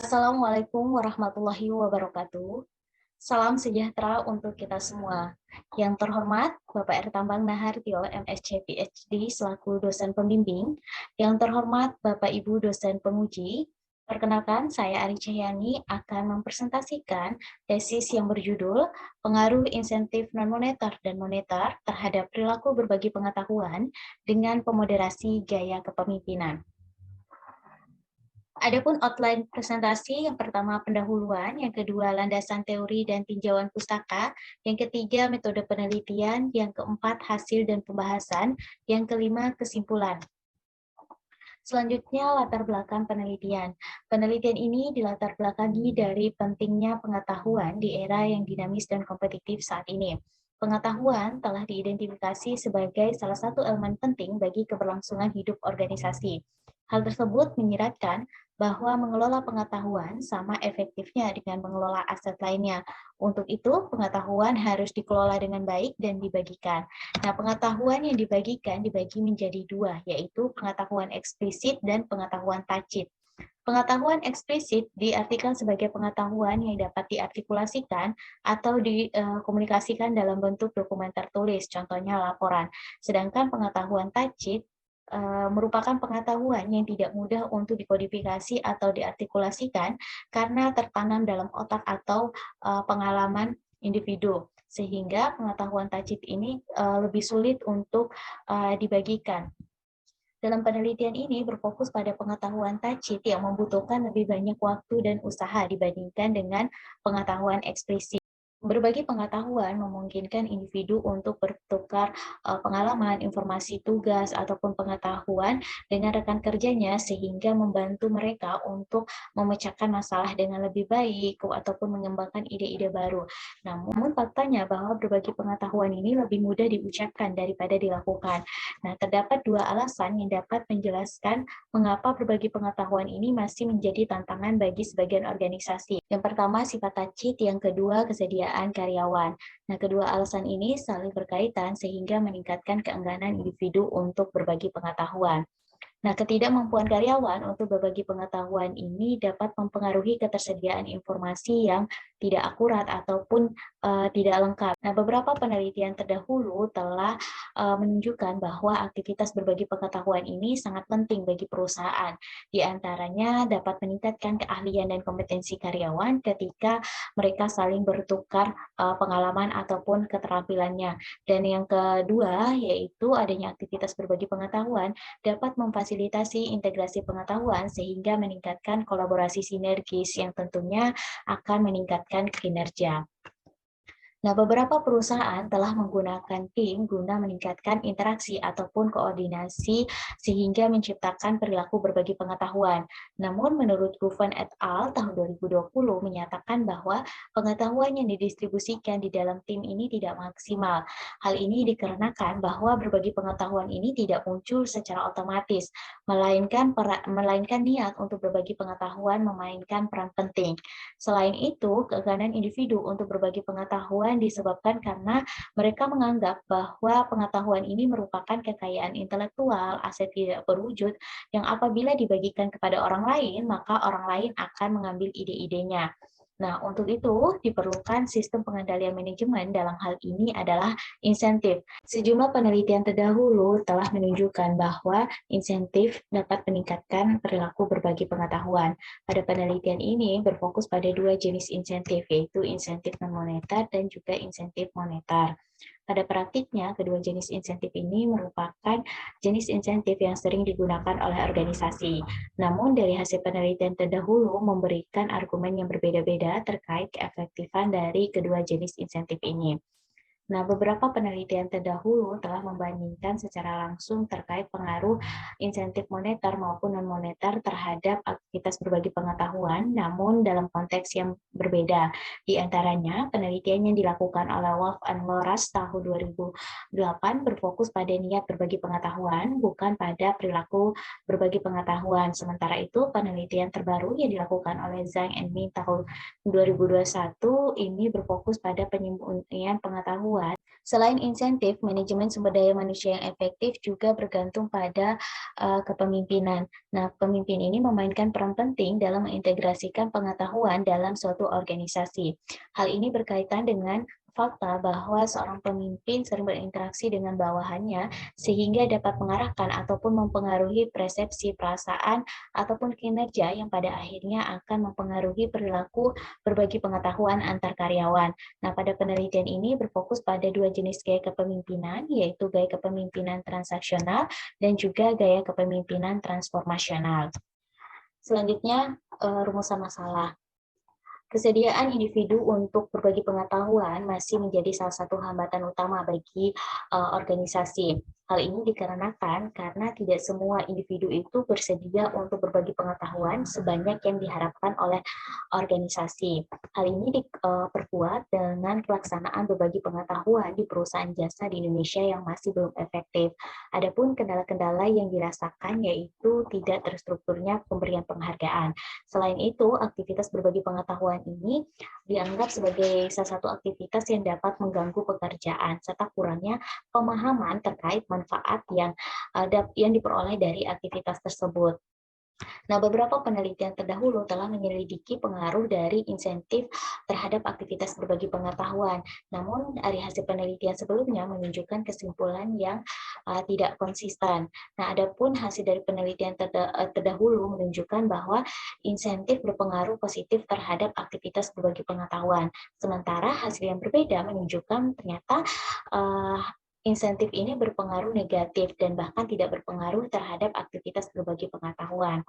Assalamualaikum warahmatullahi wabarakatuh. Salam sejahtera untuk kita semua. Yang terhormat Bapak Ertambang Nahartio, MSc PhD selaku dosen pembimbing. Yang terhormat Bapak Ibu dosen penguji. Perkenalkan, saya Ari Cahyani akan mempresentasikan tesis yang berjudul Pengaruh Insentif Non-Moneter dan Moneter terhadap Perilaku Berbagi Pengetahuan dengan Pemoderasi Gaya Kepemimpinan. Adapun outline presentasi, yang pertama pendahuluan, yang kedua landasan teori dan tinjauan pustaka, yang ketiga metode penelitian, yang keempat hasil dan pembahasan, yang kelima kesimpulan. Selanjutnya latar belakang penelitian. Penelitian ini dilatar belakangi dari pentingnya pengetahuan di era yang dinamis dan kompetitif saat ini. Pengetahuan telah diidentifikasi sebagai salah satu elemen penting bagi keberlangsungan hidup organisasi. Hal tersebut menyiratkan bahwa mengelola pengetahuan sama efektifnya dengan mengelola aset lainnya. Untuk itu, pengetahuan harus dikelola dengan baik dan dibagikan. Nah, pengetahuan yang dibagikan dibagi menjadi dua, yaitu pengetahuan eksplisit dan pengetahuan tacit. Pengetahuan eksplisit diartikan sebagai pengetahuan yang dapat diartikulasikan atau dikomunikasikan dalam bentuk dokumen tertulis, contohnya laporan. Sedangkan pengetahuan tacit merupakan pengetahuan yang tidak mudah untuk dikodifikasi atau diartikulasikan karena tertanam dalam otak atau pengalaman individu, sehingga pengetahuan tacit ini lebih sulit untuk dibagikan. Dalam penelitian ini berfokus pada pengetahuan tacit yang membutuhkan lebih banyak waktu dan usaha dibandingkan dengan pengetahuan eksplisit. Berbagi pengetahuan memungkinkan individu untuk bertukar pengalaman, informasi tugas, ataupun pengetahuan dengan rekan kerjanya sehingga membantu mereka untuk memecahkan masalah dengan lebih baik ataupun mengembangkan ide-ide baru. Namun faktanya bahwa berbagi pengetahuan ini lebih mudah diucapkan daripada dilakukan. Nah, terdapat dua alasan yang dapat menjelaskan mengapa berbagi pengetahuan ini masih menjadi tantangan bagi sebagian organisasi. Yang pertama, sifat tacit, yang kedua, kesediaan karyawan. Nah, kedua alasan ini saling berkaitan sehingga meningkatkan keengganan individu untuk berbagi pengetahuan. Nah, ketidakmampuan karyawan untuk berbagi pengetahuan ini dapat mempengaruhi ketersediaan informasi yang tidak akurat ataupun tidak lengkap. Nah, beberapa penelitian terdahulu telah menunjukkan bahwa aktivitas berbagi pengetahuan ini sangat penting bagi perusahaan. Di antaranya dapat meningkatkan keahlian dan kompetensi karyawan ketika mereka saling bertukar pengalaman ataupun keterampilannya. Dan yang kedua, yaitu adanya aktivitas berbagi pengetahuan dapat memfasilitasi integrasi pengetahuan sehingga meningkatkan kolaborasi sinergis yang tentunya akan meningkatkan kinerja. Nah, beberapa perusahaan telah menggunakan tim guna meningkatkan interaksi ataupun koordinasi sehingga menciptakan perilaku berbagi pengetahuan. Namun, menurut Guven et al. Tahun 2020 menyatakan bahwa pengetahuan yang didistribusikan di dalam tim ini tidak maksimal. Hal ini dikarenakan bahwa berbagi pengetahuan ini tidak muncul secara otomatis, melainkan niat untuk berbagi pengetahuan memainkan peran penting. Selain itu, keengganan individu untuk berbagi pengetahuan disebabkan karena mereka menganggap bahwa pengetahuan ini merupakan kekayaan intelektual, aset tidak berwujud, yang apabila dibagikan kepada orang lain, maka orang lain akan mengambil ide-idenya. Nah, untuk itu diperlukan sistem pengendalian manajemen. Dalam hal ini adalah insentif. Sejumlah penelitian terdahulu telah menunjukkan bahwa insentif dapat meningkatkan perilaku berbagi pengetahuan. Pada penelitian ini berfokus pada dua jenis insentif, yaitu insentif non-moneter dan juga insentif moneter. Pada praktiknya, kedua jenis insentif ini merupakan jenis insentif yang sering digunakan oleh organisasi. Namun, dari hasil penelitian terdahulu memberikan argumen yang berbeda-beda terkait keefektifan dari kedua jenis insentif ini. Nah, beberapa penelitian terdahulu telah membandingkan secara langsung terkait pengaruh insentif moneter maupun non-moneter terhadap aktivitas berbagi pengetahuan, namun dalam konteks yang berbeda. Di antaranya, penelitian yang dilakukan oleh Wolf and Loras tahun 2008 berfokus pada niat berbagi pengetahuan, bukan pada perilaku berbagi pengetahuan. Sementara itu, penelitian terbaru yang dilakukan oleh Zhang and Min tahun 2021 ini berfokus pada penyembunyian pengetahuan Selain insentif, manajemen sumber daya manusia yang efektif juga bergantung pada kepemimpinan. Nah, pemimpin ini memainkan peran penting dalam mengintegrasikan pengetahuan dalam suatu organisasi. Hal ini berkaitan dengan fakta bahwa seorang pemimpin sering berinteraksi dengan bawahannya sehingga dapat mengarahkan ataupun mempengaruhi persepsi, perasaan, ataupun kinerja yang pada akhirnya akan mempengaruhi perilaku berbagi pengetahuan antar karyawan. Nah, pada penelitian ini berfokus pada dua jenis gaya kepemimpinan, yaitu gaya kepemimpinan transaksional dan juga gaya kepemimpinan transformasional. Selanjutnya, rumusan masalah. Kesediaan individu untuk berbagi pengetahuan masih menjadi salah satu hambatan utama bagi organisasi. Hal ini dikarenakan karena tidak semua individu itu bersedia untuk berbagi pengetahuan sebanyak yang diharapkan oleh organisasi. Hal ini diperkuat dengan pelaksanaan berbagi pengetahuan di perusahaan jasa di Indonesia yang masih belum efektif. Adapun kendala-kendala yang dirasakan yaitu tidak terstrukturnya pemberian penghargaan. Selain itu, aktivitas berbagi pengetahuan ini dianggap sebagai salah satu aktivitas yang dapat mengganggu pekerjaan serta kurangnya pemahaman terkait manfaat yang diperoleh dari aktivitas tersebut. Nah, beberapa penelitian terdahulu telah menyelidiki pengaruh dari insentif terhadap aktivitas berbagi pengetahuan. Namun, dari hasil penelitian sebelumnya menunjukkan kesimpulan yang tidak konsisten. Nah, adapun hasil dari penelitian terdahulu menunjukkan bahwa insentif berpengaruh positif terhadap aktivitas berbagi pengetahuan. Sementara hasil yang berbeda menunjukkan ternyata insentif ini berpengaruh negatif dan bahkan tidak berpengaruh terhadap aktivitas berbagi pengetahuan.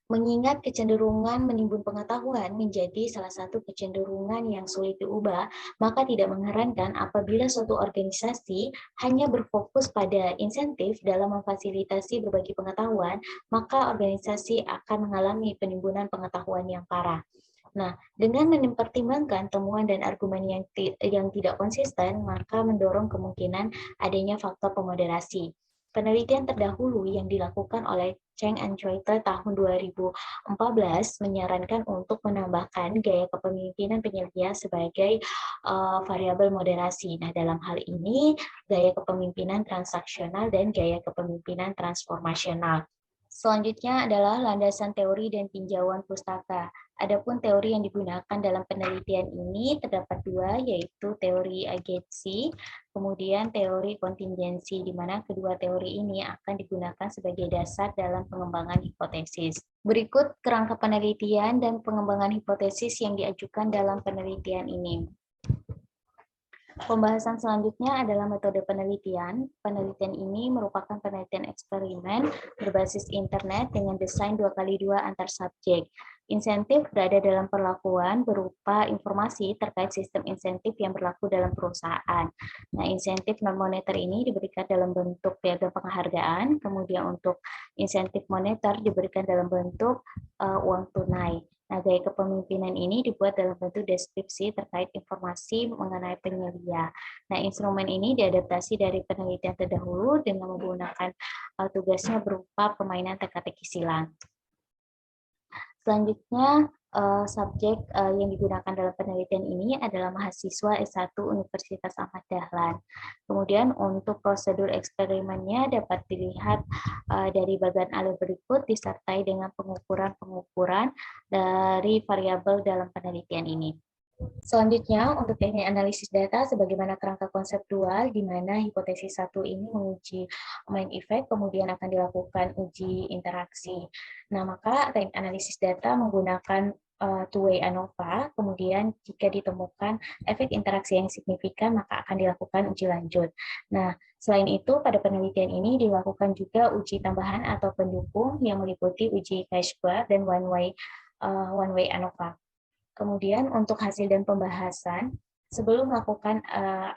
Mengingat kecenderungan menimbun pengetahuan menjadi salah satu kecenderungan yang sulit diubah, maka tidak mengherankan apabila suatu organisasi hanya berfokus pada insentif dalam memfasilitasi berbagi pengetahuan, maka organisasi akan mengalami penimbunan pengetahuan yang parah. Nah, dengan mempertimbangkan temuan dan argumen yang tidak konsisten, maka mendorong kemungkinan adanya faktor pemoderasi. Penelitian terdahulu yang dilakukan oleh Cheng and Choi-Te tahun 2014 menyarankan untuk menambahkan gaya kepemimpinan penyelia sebagai variabel moderasi. Nah, dalam hal ini, gaya kepemimpinan transaksional dan gaya kepemimpinan transformasional. Selanjutnya adalah landasan teori dan tinjauan pustaka. Adapun teori yang digunakan dalam penelitian ini terdapat dua, yaitu teori agensi, kemudian teori kontingensi, di mana kedua teori ini akan digunakan sebagai dasar dalam pengembangan hipotesis. Berikut kerangka penelitian dan pengembangan hipotesis yang diajukan dalam penelitian ini. Pembahasan selanjutnya adalah metode penelitian. Penelitian ini merupakan penelitian eksperimen berbasis internet dengan desain 2x2 antar subjek. Insentif berada dalam perlakuan berupa informasi terkait sistem insentif yang berlaku dalam perusahaan. Nah, insentif non-moneter ini diberikan dalam bentuk piagam penghargaan, kemudian untuk insentif moneter diberikan dalam bentuk uang tunai. Nah, gaya kepemimpinan ini dibuat dalam bentuk deskripsi terkait informasi mengenai penyelia. Nah, instrumen ini diadaptasi dari penelitian terdahulu dengan menggunakan tugasnya berupa permainan teka-teki silang. Selanjutnya, subjek yang digunakan dalam penelitian ini adalah mahasiswa S1 Universitas Ahmad Dahlan. Kemudian untuk prosedur eksperimennya dapat dilihat dari bagian alur berikut disertai dengan pengukuran-pengukuran dari variabel dalam penelitian ini. Selanjutnya, untuk teknik analisis data sebagaimana kerangka konseptual, di mana hipotesis 1 ini menguji main effect, kemudian akan dilakukan uji interaksi. Nah, maka teknik analisis data menggunakan two-way ANOVA, kemudian jika ditemukan efek interaksi yang signifikan, maka akan dilakukan uji lanjut. Nah, selain itu, pada penelitian ini dilakukan juga uji tambahan atau pendukung yang meliputi uji chi-square dan one-way ANOVA. Kemudian untuk hasil dan pembahasan, sebelum melakukan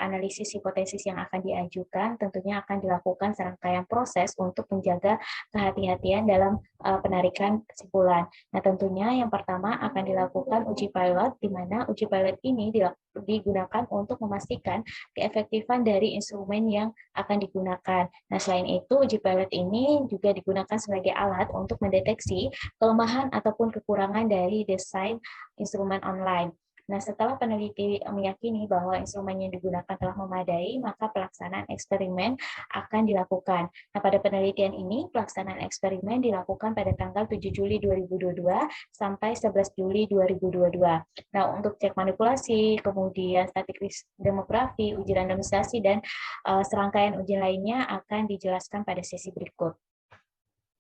analisis hipotesis yang akan diajukan, tentunya akan dilakukan serangkaian proses untuk menjaga kehati-hatian dalam penarikan kesimpulan. Nah, tentunya yang pertama akan dilakukan uji pilot, di mana uji pilot ini digunakan untuk memastikan keefektifan dari instrumen yang akan digunakan. Nah, selain itu, uji pilot ini juga digunakan sebagai alat untuk mendeteksi kelemahan ataupun kekurangan dari desain instrumen online. Nah, setelah peneliti meyakini bahwa instrumen yang digunakan telah memadai, maka pelaksanaan eksperimen akan dilakukan. Nah, pada penelitian ini, pelaksanaan eksperimen dilakukan pada tanggal 7 Juli 2022 sampai 11 Juli 2022. Nah, untuk cek manipulasi, kemudian statik demografi, uji randomisasi, dan serangkaian uji lainnya akan dijelaskan pada sesi berikut.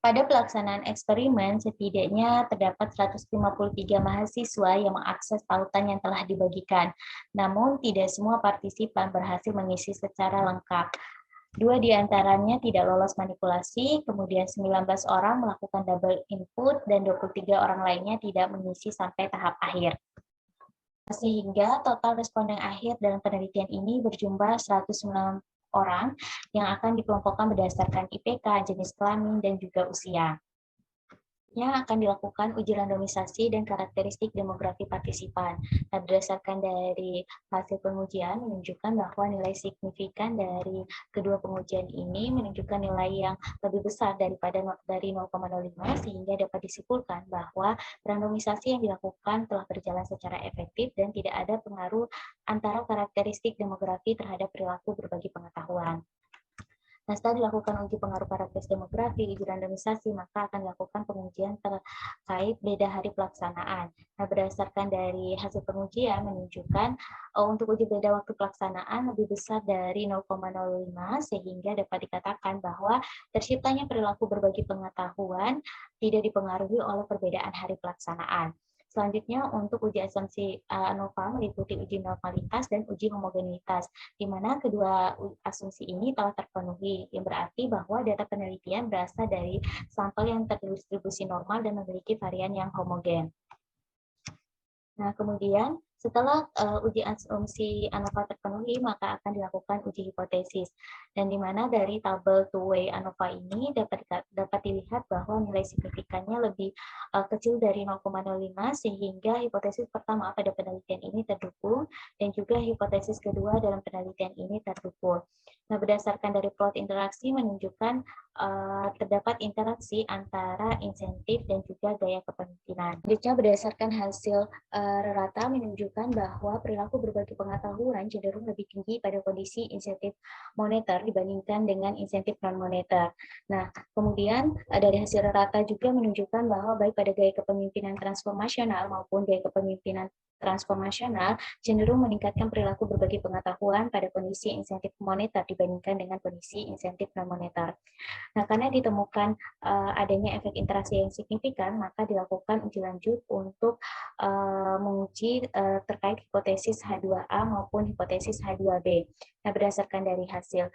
Pada pelaksanaan eksperimen, setidaknya terdapat 153 mahasiswa yang mengakses tautan yang telah dibagikan. Namun, tidak semua partisipan berhasil mengisi secara lengkap. 2 di antaranya tidak lolos manipulasi, kemudian 19 orang melakukan double input, dan 23 orang lainnya tidak mengisi sampai tahap akhir. Sehingga total responden akhir dalam penelitian ini berjumlah 109 orang yang akan dikelompokkan berdasarkan IPK, jenis kelamin, dan juga usia. Yang akan dilakukan uji randomisasi dan karakteristik demografi partisipan. Nah, berdasarkan dari hasil pengujian menunjukkan bahwa nilai signifikan dari kedua pengujian ini menunjukkan nilai yang lebih besar daripada dari 0,05 sehingga dapat disimpulkan bahwa randomisasi yang dilakukan telah berjalan secara efektif dan tidak ada pengaruh antara karakteristik demografi terhadap perilaku berbagi pengetahuan. Nah, setelah dilakukan uji pengaruh karakteristik demografi, uji randomisasi, maka akan dilakukan pengujian terkait beda hari pelaksanaan. Nah, berdasarkan dari hasil pengujian menunjukkan untuk uji beda waktu pelaksanaan lebih besar dari 0,05 sehingga dapat dikatakan bahwa terciptanya perilaku berbagi pengetahuan tidak dipengaruhi oleh perbedaan hari pelaksanaan. Selanjutnya, untuk uji asumsi ANOVA meliputi uji normalitas dan uji homogenitas, di mana kedua asumsi ini telah terpenuhi, yang berarti bahwa data penelitian berasal dari sampel yang terdistribusi normal dan memiliki varian yang homogen. Nah, kemudian setelah uji asumsi ANOVA terpenuhi, maka akan dilakukan uji hipotesis. Dan di mana dari tabel two-way ANOVA ini dapat dilihat bahwa nilai signifikannya lebih kecil dari 0,05 sehingga hipotesis pertama pada penelitian ini terdukung dan juga hipotesis kedua dalam penelitian ini terdukung. Nah, berdasarkan dari plot interaksi menunjukkan terdapat interaksi antara insentif dan juga gaya kepemimpinan. Selanjutnya, berdasarkan hasil rata menunjukkan bahwa perilaku berbagi pengetahuan cenderung lebih tinggi pada kondisi insentif moneter dibandingkan dengan insentif non-moneter. Nah, kemudian dari hasil rata juga menunjukkan bahwa baik pada gaya kepemimpinan transformasional maupun gaya kepemimpinan transformasional cenderung meningkatkan perilaku berbagi pengetahuan pada kondisi insentif moneter dibandingkan dengan kondisi insentif non-moneter. Nah, karena ditemukan adanya efek interaksi yang signifikan, maka dilakukan uji lanjut untuk menguji terkait hipotesis H2A maupun hipotesis H2B. Nah, berdasarkan dari hasil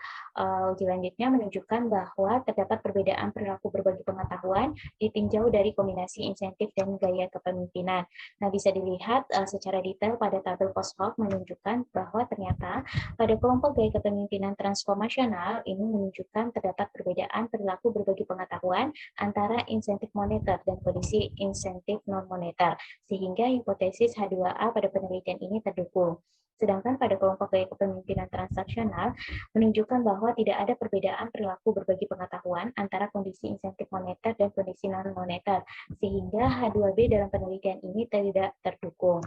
uji lanjutnya menunjukkan bahwa terdapat perbedaan perilaku berbagi pengetahuan ditinjau dari kombinasi insentif dan gaya kepemimpinan. Nah, bisa dilihat secara detail pada tabel post-hoc menunjukkan bahwa ternyata pada kelompok gaya kepemimpinan transformasional ini menunjukkan terdapat perbedaan perilaku berbagi pengetahuan antara insentif moneter dan kondisi insentif non-moneter, sehingga hipotesis H2A pada penelitian ini terdukung. Sedangkan pada kelompok gaya kepemimpinan transaksional menunjukkan bahwa tidak ada perbedaan perilaku berbagi pengetahuan antara kondisi insentif moneter dan kondisi non-moneter, sehingga H2B dalam penelitian ini tidak terdukung.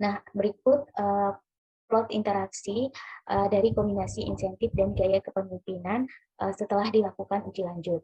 Nah, berikut plot interaksi dari kombinasi insentif dan gaya kepemimpinan setelah dilakukan uji lanjut.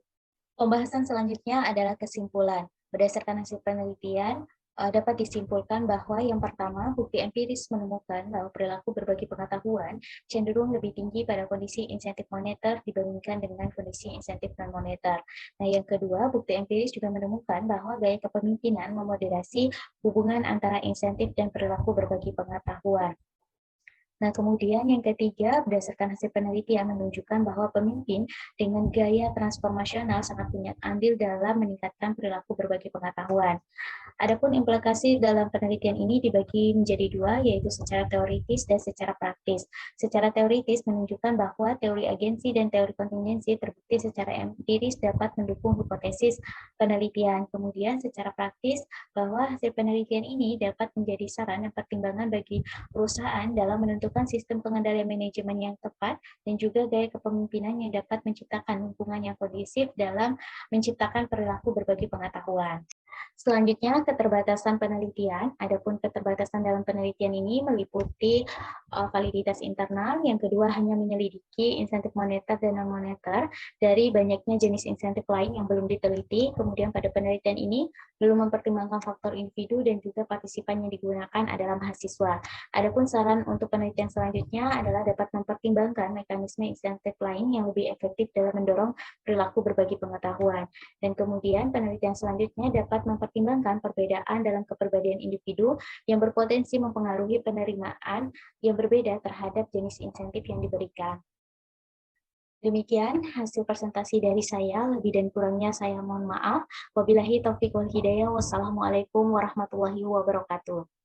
Pembahasan selanjutnya adalah kesimpulan. Berdasarkan hasil penelitian, dapat disimpulkan bahwa yang pertama, bukti empiris menemukan bahwa perilaku berbagi pengetahuan cenderung lebih tinggi pada kondisi insentif moneter dibandingkan dengan kondisi insentif non-moneter. Nah, yang kedua, bukti empiris juga menemukan bahwa gaya kepemimpinan memoderasi hubungan antara insentif dan perilaku berbagi pengetahuan. Nah, kemudian yang ketiga, berdasarkan hasil penelitian menunjukkan bahwa pemimpin dengan gaya transformasional sangat punya andil dalam meningkatkan perilaku berbagi pengetahuan. Adapun implikasi dalam penelitian ini dibagi menjadi dua, yaitu secara teoritis dan secara praktis. Secara teoritis menunjukkan bahwa teori agensi dan teori kontingensi terbukti secara empiris dapat mendukung hipotesis penelitian. Kemudian secara praktis bahwa hasil penelitian ini dapat menjadi saran dan pertimbangan bagi perusahaan dalam menentukan sistem pengendalian manajemen yang tepat dan juga gaya kepemimpinan yang dapat menciptakan lingkungan yang kondusif dalam menciptakan perilaku berbagi pengetahuan. Selanjutnya, keterbatasan penelitian. Adapun keterbatasan dalam penelitian ini meliputi validitas internal, yang kedua hanya menyelidiki insentif moneter dan non-moneter dari banyaknya jenis insentif lain yang belum diteliti. Kemudian pada penelitian ini belum mempertimbangkan faktor individu dan juga partisipan yang digunakan adalah mahasiswa. Adapun saran untuk penelitian selanjutnya adalah dapat mempertimbangkan mekanisme insentif lain yang lebih efektif dalam mendorong perilaku berbagi pengetahuan. Dan kemudian penelitian selanjutnya dapat mempertimbangkan perbedaan dalam kepribadian individu yang berpotensi mempengaruhi penerimaan yang berbeda terhadap jenis insentif yang diberikan. Demikian hasil presentasi dari saya, lebih dan kurangnya saya mohon maaf. Wabillahi taufiq wal hidayah. Wassalamualaikum warahmatullahi wabarakatuh.